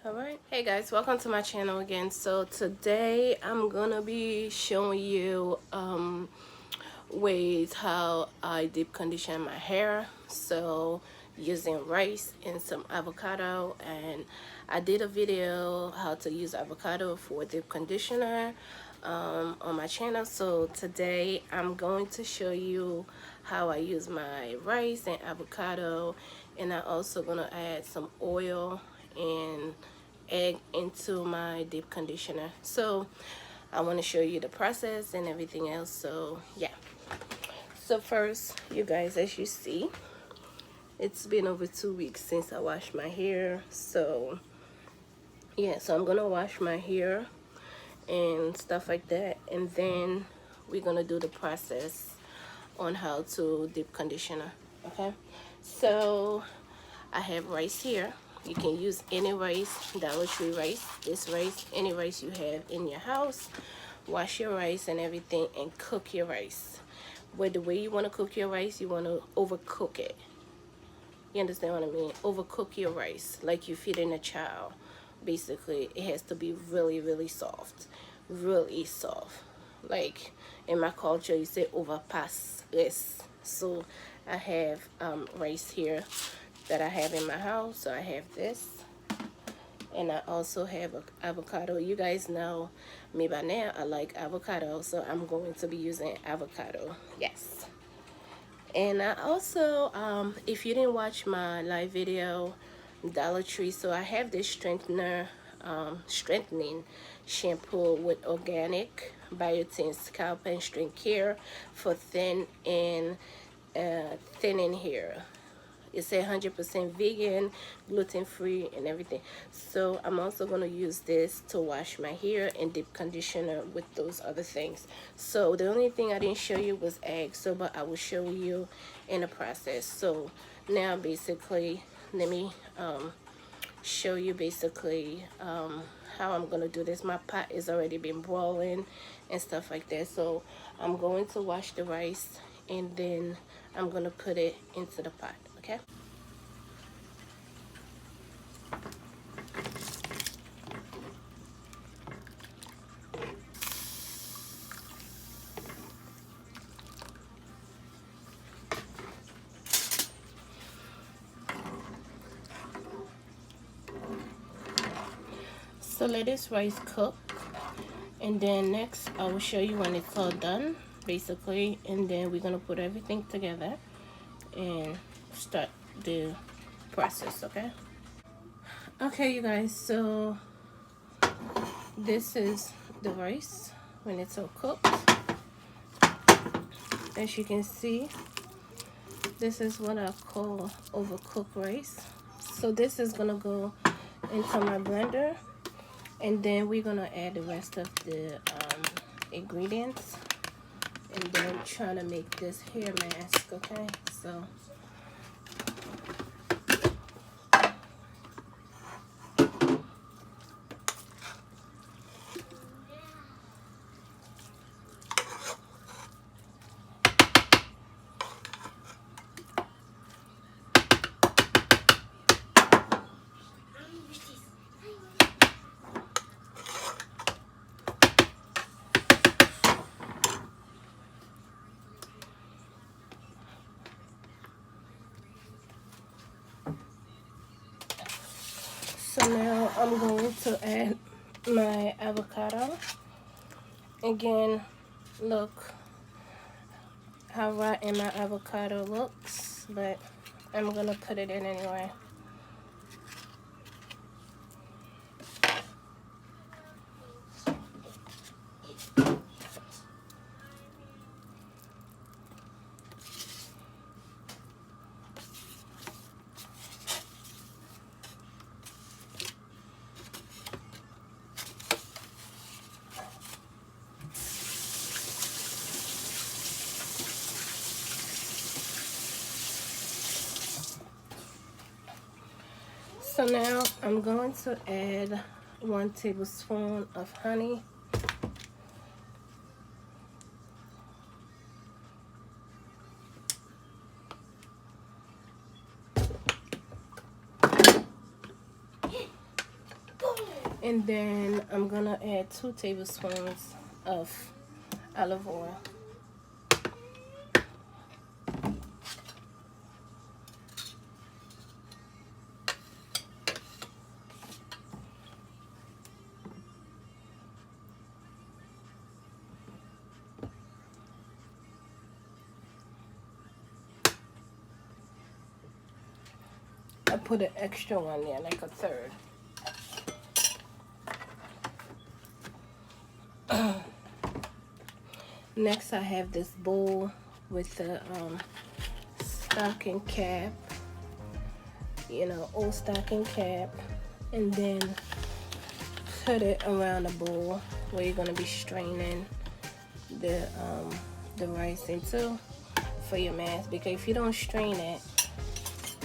Alright, hey guys, welcome to my channel again. So today I'm gonna be showing you ways how I deep condition my hair. So using rice and some avocado, and I did a video how to use avocado for deep conditioner on my channel. So today I'm going to show you how I use my rice and avocado, and I'm also gonna add some oil and egg into my deep conditioner. So I want to show you the process and everything else. So yeah, so first, you guys, as you see, it's been over 2 weeks since I washed my hair. So yeah, so I'm gonna wash my hair and stuff like that, and then we're gonna do the process on how to deep conditioner. Okay, so I have rice here. You can use any rice, Dollar Tree rice, this rice, any rice you have in your house. Wash your rice and everything and cook your rice. But the way you want to cook your rice, you want to overcook it. You understand what I mean? Overcook your rice like you're feeding a child. Basically, it has to be really, really soft. Really soft. Like in my culture, you say overpass this. So I have rice here that I have in my house. So I have this, and I also have avocado. You guys know me by now, I like avocado, so I'm going to be using avocado. Yes. And I also if you didn't watch my live video, Dollar Tree, so I have this strengthening shampoo with organic biotin scalp and strength care for thin and thinning hair. It's 100% vegan, gluten-free, and everything. So I'm also going to use this to wash my hair and deep conditioner with those other things. So the only thing I didn't show you was eggs, so but I will show you in the process. So now basically, let me show you basically how I'm going to do this. My pot is already been boiling and stuff like that. So I'm going to wash the rice, and then I'm going to put it into the pot. Okay. So let this rice cook, and then next I will show you when it's all done basically, and then we're gonna put everything together and start the process. Okay you guys, so this is the rice when it's all cooked. As you can see, this is what I call overcooked rice. So this is gonna go into my blender, and then we're gonna add the rest of the ingredients, and then I'm trying to make this hair mask. Okay, so now I'm going to add my avocado. Again, look how rotten my avocado looks, but I'm gonna put it in anyway. So now I'm going to add 1 tablespoon of honey. And then I'm gonna add 2 tablespoons of olive oil. I put an extra one there, like a third. Next, I have this bowl with the stocking cap, old stocking cap, and then put it around the bowl where you're gonna be straining the rice into for your mass. Because if you don't strain it,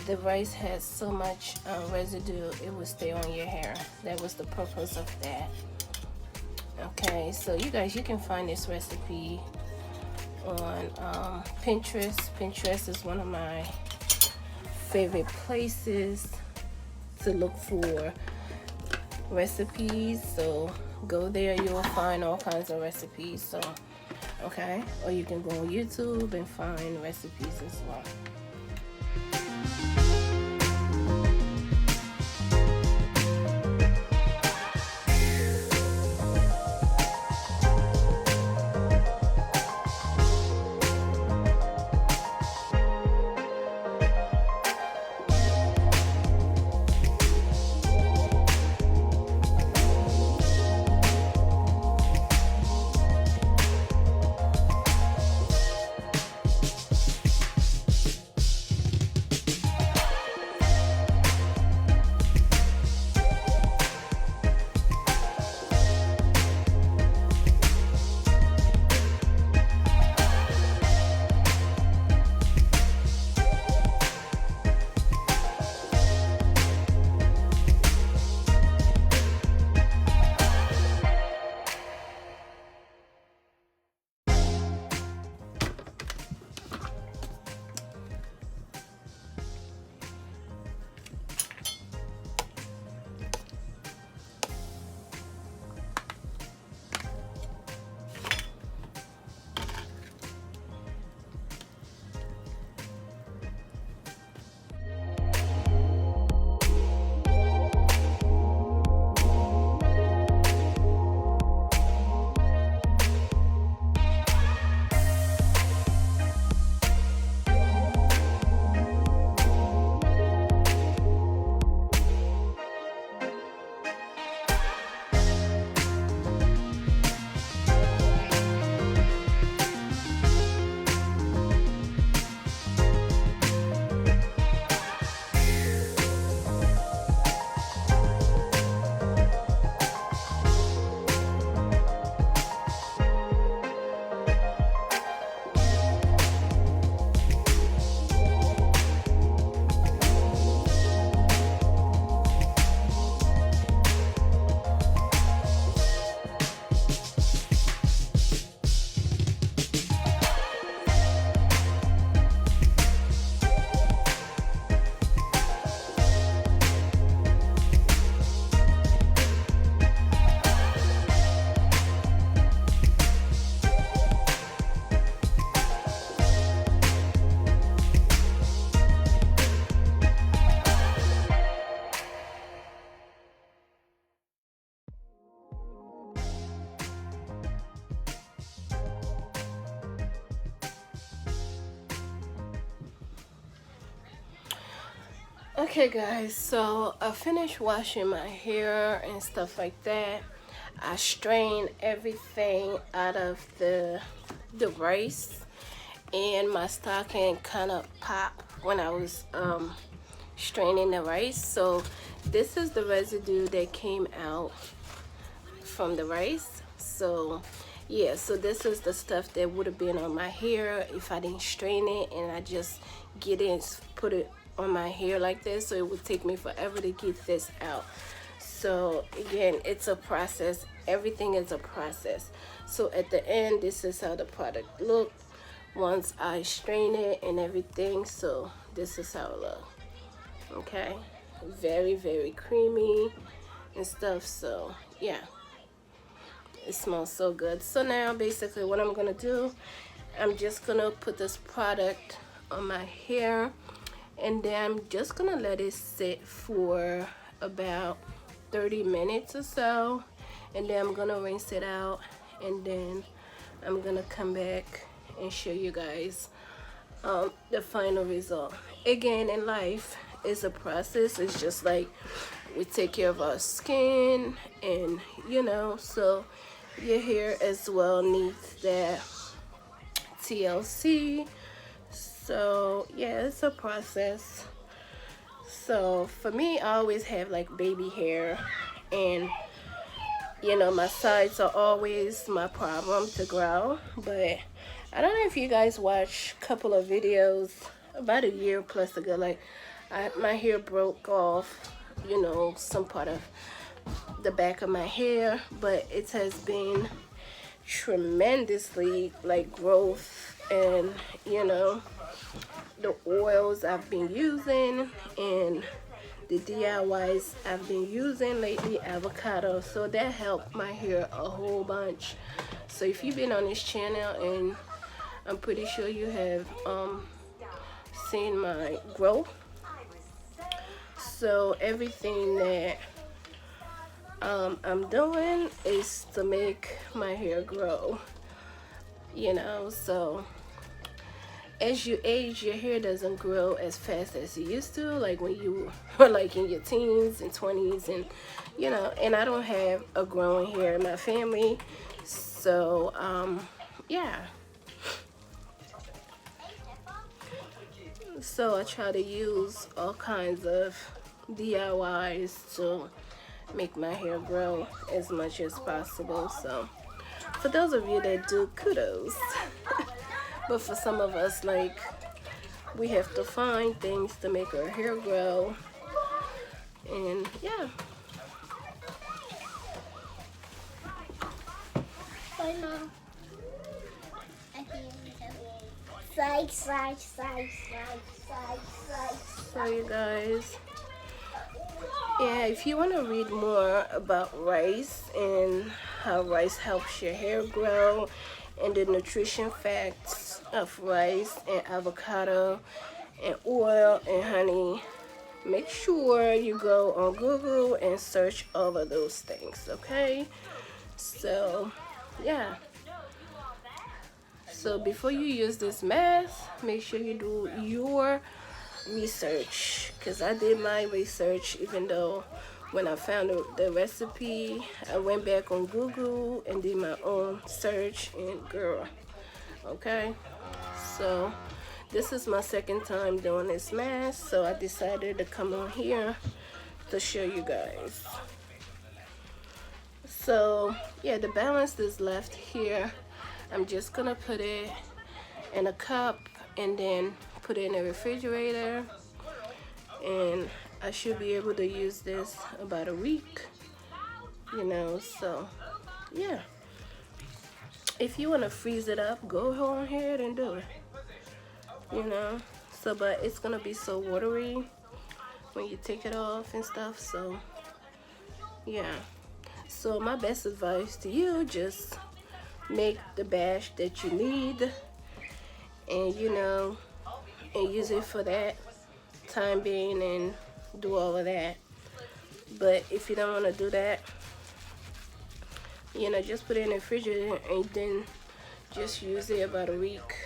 the rice has so much residue, it will stay on your hair. That was the purpose of that. Okay, so you guys, you can find this recipe on Pinterest. Pinterest is one of my favorite places to look for recipes. So go there, you'll find all kinds of recipes. So okay, or you can go on YouTube and find recipes as well. Okay guys, so I finished washing my hair and stuff like that. I strained everything out of the rice, and my stocking kind of popped when I was straining the rice. So this is the residue that came out from the rice. So yeah, so this is the stuff that would have been on my hair if I didn't strain it, and I just get it and put it on my hair like this. So it would take me forever to get this out. So again, it's a process. Everything is a process. So at the end, this is how the product looked once I strain it and everything. So this is how it looked. Okay, very, very creamy, and stuff. So yeah, it smells so good. So now basically what I'm gonna do, I'm just gonna put this product on my hair, and then I'm just gonna let it sit for about 30 minutes or so, and then I'm gonna rinse it out, and then I'm gonna come back and show you guys the final result. Again, in life, it's a process. It's just like we take care of our skin, and you know, so your hair as well needs that TLC. So yeah, it's a process. So for me, I always have like baby hair, and you know, my sides are always my problem to grow. But I don't know if you guys watch a couple of videos about a year plus ago, like my hair broke off, you know, some part of the back of my hair, but it has been tremendously like growth, and you know, the oils I've been using and the DIYs I've been using lately, avocado, so that helped my hair a whole bunch. So if you've been on this channel, and I'm pretty sure you have seen my growth, so everything that I'm doing is to make my hair grow, you know. So as you age, your hair doesn't grow as fast as it used to, like when you were like in your teens and 20s, and you know, and I don't have a growing hair in my family. So yeah, so I try to use all kinds of DIYs to make my hair grow as much as possible. So for those of you that do, kudos. But for some of us, like, we have to find things to make our hair grow. And yeah. Bye, Mom. Side, side, side, side, side, side. So you guys, yeah, if you want to read more about rice and how rice helps your hair grow, and the nutrition facts of rice and avocado and oil and honey, make sure you go on Google and search all of those things, okay? So yeah, so before you use this mask, make sure you do your research, because I did my research. Even though when I found the recipe, I went back on Google and did my own search, and girl, okay. So this is my second time doing this mask, so I decided to come on here to show you guys. So yeah, the balance is left here. I'm just gonna put it in a cup and then put it in the refrigerator, and I should be able to use this about a week, you know. So yeah, if you want to freeze it up, go ahead and do it, you know. So but it's gonna be so watery when you take it off and stuff. So yeah, so my best advice to you, just make the batch that you need, and you know, and use it for that time being and do all of that. But if you don't want to do that, you know, just put it in the refrigerator and then just use it about a week.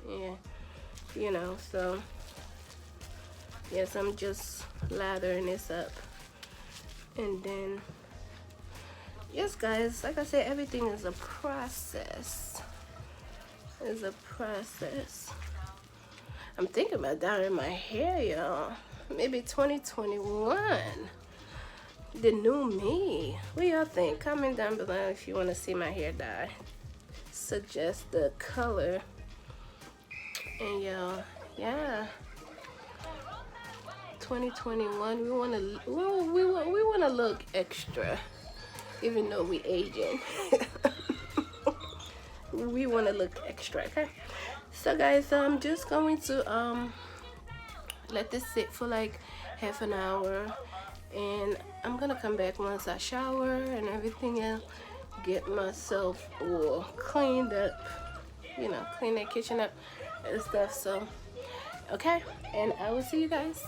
Yeah, you know. So yes, I'm just lathering this up, and then yes guys, like I said, everything is a process. It's a process. I'm thinking about dyeing my hair, y'all. Maybe 2021. The new me. What y'all think? Comment down below if you want to see my hair dye. Suggest the color. And y'all, yeah. 2021. We want to look extra, even though we aging. We want to look extra, okay? So guys, I'm just going to let this sit for like half an hour, and I'm gonna come back once I shower and everything else, get myself all cleaned up, you know, clean that kitchen up and stuff. So okay, and I will see you guys.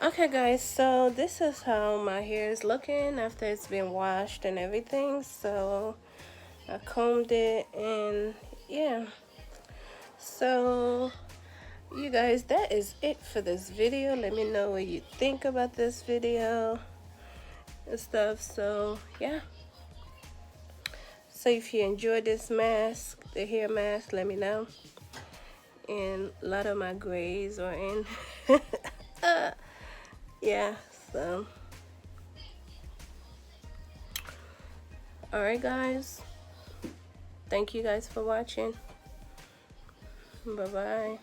Okay guys, so this is how my hair is looking after it's been washed and everything. So I combed it, and yeah, so you guys, that is it for this video. Let me know what you think about this video and stuff. So yeah, so if you enjoyed this mask, the hair mask, let me know. And a lot of my grays are in. Yeah, so alright guys, thank you guys for watching. Bye bye.